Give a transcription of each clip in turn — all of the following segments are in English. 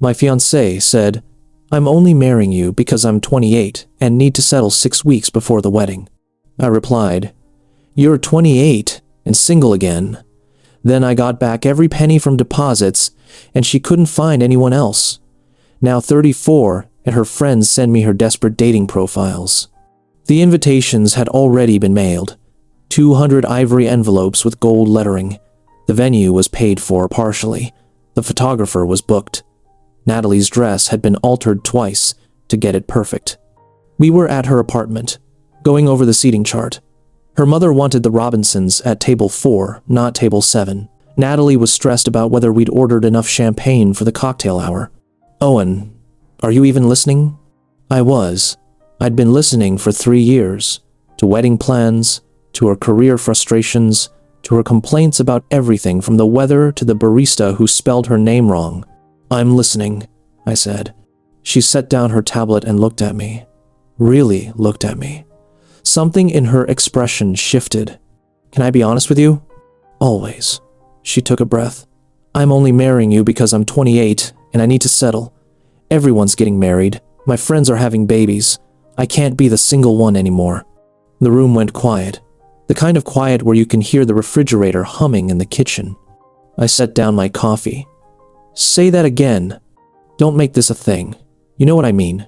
My fiancé said, "I'm only marrying you because I'm 28 and need to settle 6 weeks before the wedding." I replied, "You're 28 and single again." Then I got back every penny from deposits, and she couldn't find anyone else. Now 34, and her friends send me her desperate dating profiles. The invitations had already been mailed. 200 ivory envelopes with gold lettering. The venue was paid for partially. The photographer was booked. Natalie's dress had been altered twice to get it perfect. We were at her apartment, going over the seating chart. Her mother wanted the Robinsons at table 4, not table 7. Natalie was stressed about whether we'd ordered enough champagne for the cocktail hour. "Owen, are you even listening?" I was. I'd been listening for 3 years, to wedding plans, to her career frustrations, to her complaints about everything from the weather to the barista who spelled her name wrong. "I'm listening," I said. She set down her tablet and looked at me. Really looked at me. Something in her expression shifted. "Can I be honest with you?" "Always." She took a breath. "I'm only marrying you because I'm 28 and I need to settle. Everyone's getting married. My friends are having babies. I can't be the single one anymore." The room went quiet. The kind of quiet where you can hear the refrigerator humming in the kitchen. I set down my coffee. "Say that again. Don't make this a thing. You know what I mean.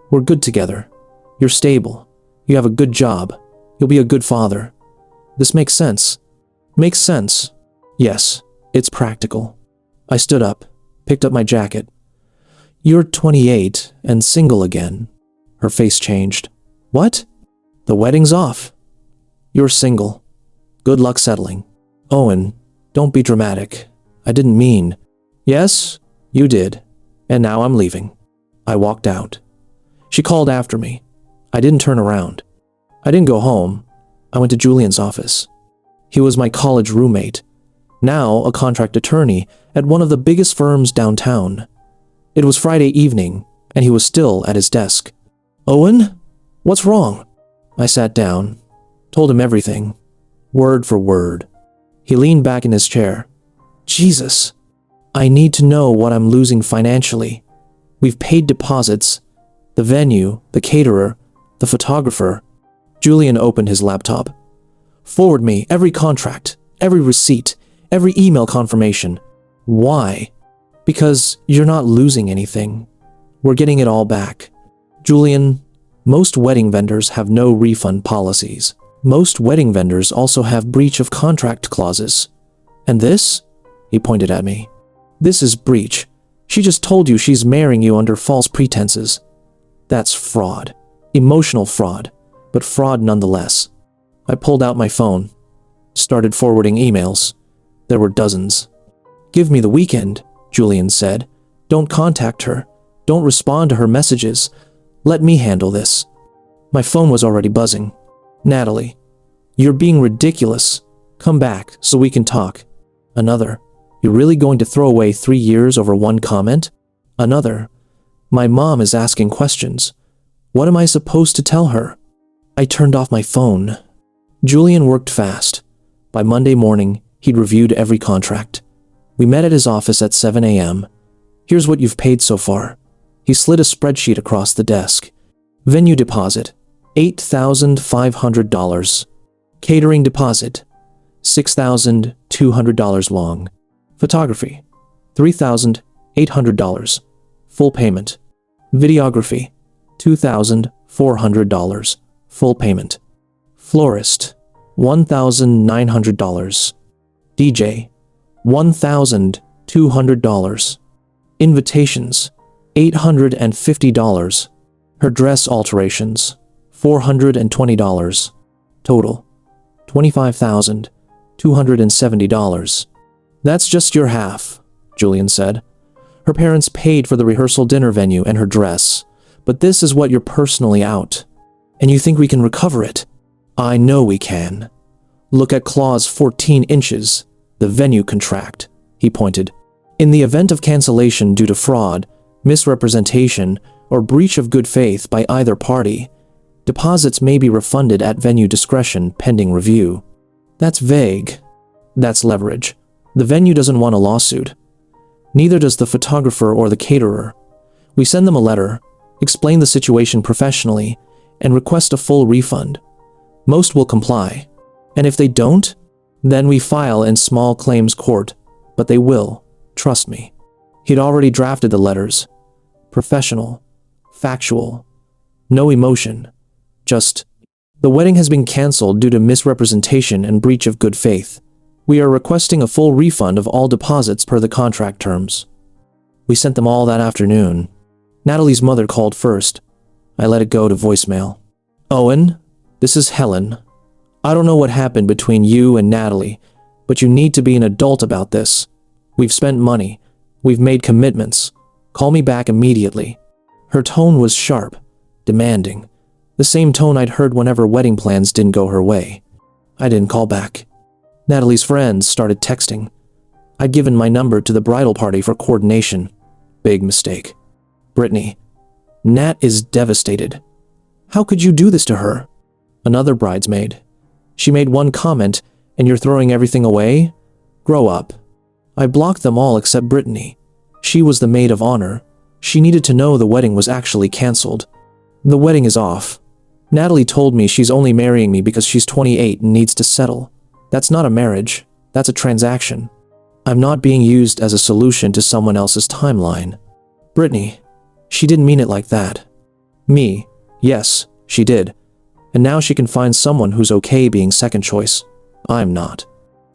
We're good together. You're stable. You have a good job. You'll be a good father. This makes sense." "Makes sense." "Yes, it's practical." I stood up, picked up my jacket. "You're 28 and single again." Her face changed. "What?" "The wedding's off. You're single. Good luck settling." "Owen, don't be dramatic. I didn't mean." "Yes, you did. And now I'm leaving." I walked out. She called after me. I didn't turn around. I didn't go home. I went to Julian's office. He was my college roommate, now a contract attorney at one of the biggest firms downtown. It was Friday evening, and he was still at his desk. "Owen, what's wrong?" I sat down, told him everything, word for word. He leaned back in his chair. "Jesus, I need to know what I'm losing financially. We've paid deposits, the venue, the caterer, the photographer." Julian opened his laptop. "Forward me every contract, every receipt, every email confirmation." "Why?" "Because you're not losing anything. We're getting it all back." "Julian, most wedding vendors have no refund policies. Most wedding vendors also have breach of contract clauses. And this?" He pointed at me. "This is breach. She just told you she's marrying you under false pretenses. That's fraud. Emotional fraud, but fraud nonetheless." I pulled out my phone, started forwarding emails. There were dozens. "Give me the weekend," Julian said. "Don't contact her. Don't respond to her messages. Let me handle this." My phone was already buzzing. "Natalie, you're being ridiculous. Come back so we can talk." Another. "You're really going to throw away 3 years over one comment?" Another. "My mom is asking questions. What am I supposed to tell her?" I turned off my phone. Julian worked fast. By Monday morning, he'd reviewed every contract. We met at his office at 7 a.m. "Here's what you've paid so far." He slid a spreadsheet across the desk. Venue deposit, $8,500. Catering deposit, $6,200 long. Photography, $3,800. Full payment. Videography, $2,400. Full payment. Florist, $1,900. DJ, $1,200. Invitations, $850. Her dress alterations, $420. Total, $25,270. "That's just your half," Julian said. "Her parents paid for the rehearsal dinner venue and her dress, but this is what you're personally out. And you think we can recover it?" "I know we can. Look at clause 14 inches, the venue contract," he pointed. "In the event of cancellation due to fraud, misrepresentation, or breach of good faith by either party, deposits may be refunded at venue discretion pending review." That's vague. That's leverage. The venue doesn't want a lawsuit. Neither does the photographer or the caterer. We send them a letter, explain the situation professionally, and request a full refund. Most will comply. And if they don't, then we file in small claims court, but they will, trust me. He'd already drafted the letters. Professional, factual, no emotion, just, the wedding has been cancelled due to misrepresentation and breach of good faith. We are requesting a full refund of all deposits per the contract terms. We sent them all that afternoon. Natalie's mother called first. I let it go to voicemail. Owen, this is Helen. I don't know what happened between you and Natalie, but you need to be an adult about this. We've spent money. We've made commitments. Call me back immediately. Her tone was sharp, demanding. The same tone I'd heard whenever wedding plans didn't go her way. I didn't call back. Natalie's friends started texting. I'd given my number to the bridal party for coordination. Big mistake. Brittany. Nat is devastated. How could you do this to her? Another bridesmaid. She made one comment, and you're throwing everything away? Grow up. I blocked them all except Brittany. She was the maid of honor. She needed to know the wedding was actually cancelled. The wedding is off. Natalie told me she's only marrying me because she's 28 and needs to settle. That's not a marriage. That's a transaction. I'm not being used as a solution to someone else's timeline. Brittany, she didn't mean it like that. Me, yes, she did. And now she can find someone who's okay being second choice. I'm not.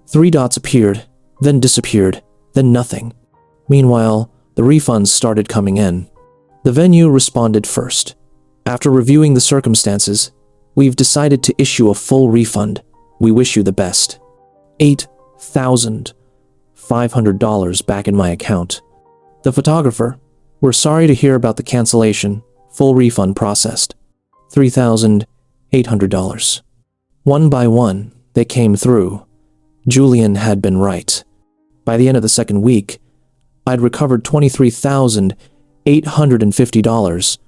3 dots appeared, then disappeared, then nothing. Meanwhile, the refunds started coming in. The venue responded first. After reviewing the circumstances, we've decided to issue a full refund. We wish you the best. $8,500 back in my account. The photographer, we're sorry to hear about the cancellation. Full refund processed. $3,800. One by one, they came through. Julian had been right. By the end of the second week, I'd recovered $23,850.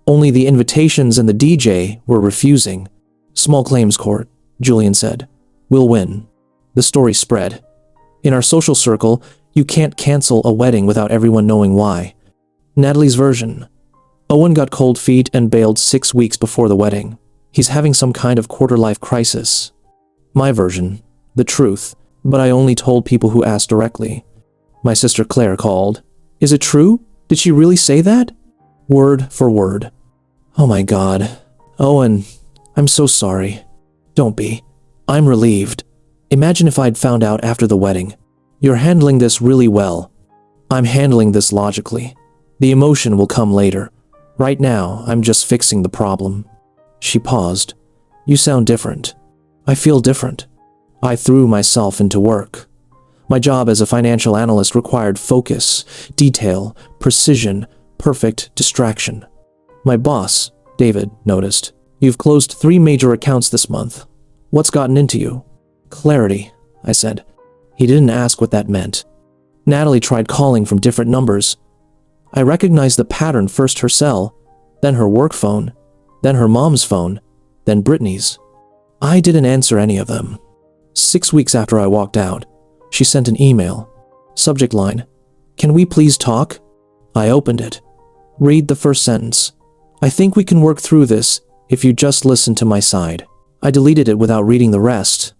Only the invitations and the DJ were refusing. Small claims court, Julian said. We'll win. The story spread. In our social circle, you can't cancel a wedding without everyone knowing why. Natalie's version. Owen got cold feet and bailed 6 weeks before the wedding. He's having some kind of quarter-life crisis. My version. The truth. But I only told people who asked directly. My sister Claire called. Is it true? Did she really say that? Word for word. Oh my God. Owen, I'm so sorry. Don't be. I'm relieved. Imagine if I'd found out after the wedding. You're handling this really well. I'm handling this logically. The emotion will come later. Right now, I'm just fixing the problem. She paused. You sound different. I feel different. I threw myself into work. My job as a financial analyst required focus, detail, precision, perfect distraction. My boss, David, noticed. You've closed 3 major accounts this month. What's gotten into you? Clarity, I said. He didn't ask what that meant. Natalie tried calling from different numbers. I recognized the pattern, first her cell, then her work phone, then her mom's phone, then Brittany's. I didn't answer any of them. 6 weeks after I walked out, she sent an email. Subject line, can we please talk? I opened it. Read the first sentence. I think we can work through this if you just listen to my side. I deleted it without reading the rest.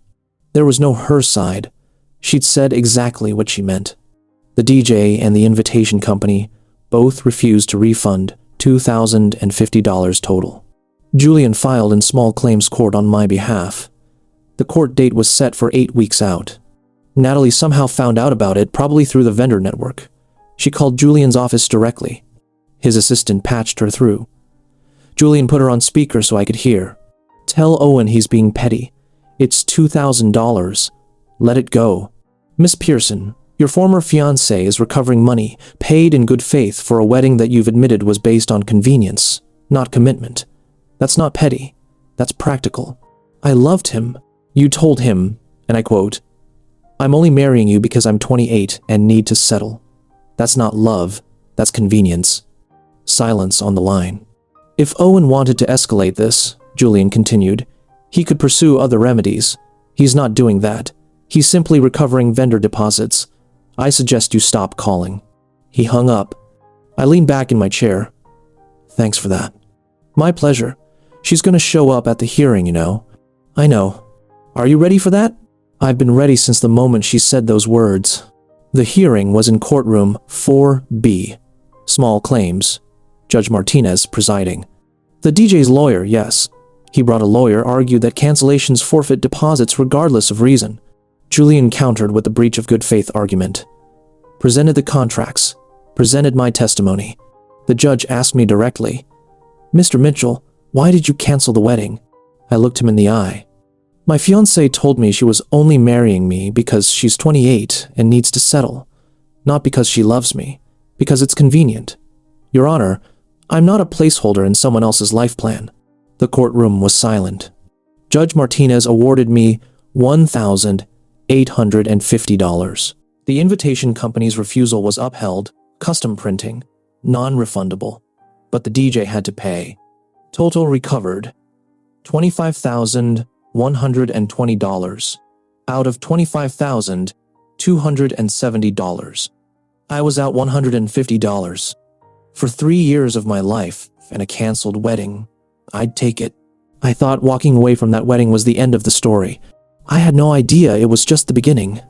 There was no her side. She'd said exactly what she meant. The DJ and the invitation company both refused to refund $2,050 total. Julian filed in small claims court on my behalf. The court date was set for 8 weeks out. Natalie somehow found out about it, probably through the vendor network. She called Julian's office directly. His assistant patched her through. Julian put her on speaker so I could hear. Tell Owen he's being petty. It's $2,000. Let it go. Miss Pearson, your former fiancé is recovering money, paid in good faith for a wedding that you've admitted was based on convenience, not commitment. That's not petty. That's practical. I loved him. You told him, and I quote, I'm only marrying you because I'm 28 and need to settle. That's not love. That's convenience. Silence on the line. If Owen wanted to escalate this, Julian continued, he could pursue other remedies. He's not doing that. He's simply recovering vendor deposits. I suggest you stop calling. He hung up. I leaned back in my chair. Thanks for that. My pleasure. She's gonna show up at the hearing, you know. I know. Are you ready for that? I've been ready since the moment she said those words. The hearing was in courtroom 4B. Small claims. Judge Martinez presiding. The DJ's lawyer, yes. He brought a lawyer, argued that cancellations forfeit deposits regardless of reason. Julian countered with the breach of good faith argument. Presented the contracts. Presented my testimony. The judge asked me directly, Mr. Mitchell, why did you cancel the wedding? I looked him in the eye. My fiancée told me she was only marrying me because she's 28 and needs to settle. Not because she loves me. Because it's convenient. Your Honor, I'm not a placeholder in someone else's life plan. The courtroom was silent. Judge Martinez awarded me $1,850. The invitation company's refusal was upheld, custom printing, non-refundable, but the DJ had to pay. Total recovered, $25,120 out of $25,270. I was out $150. For 3 years of my life and a canceled wedding, I'd take it. I thought walking away from that wedding was the end of the story. I had no idea it was just the beginning.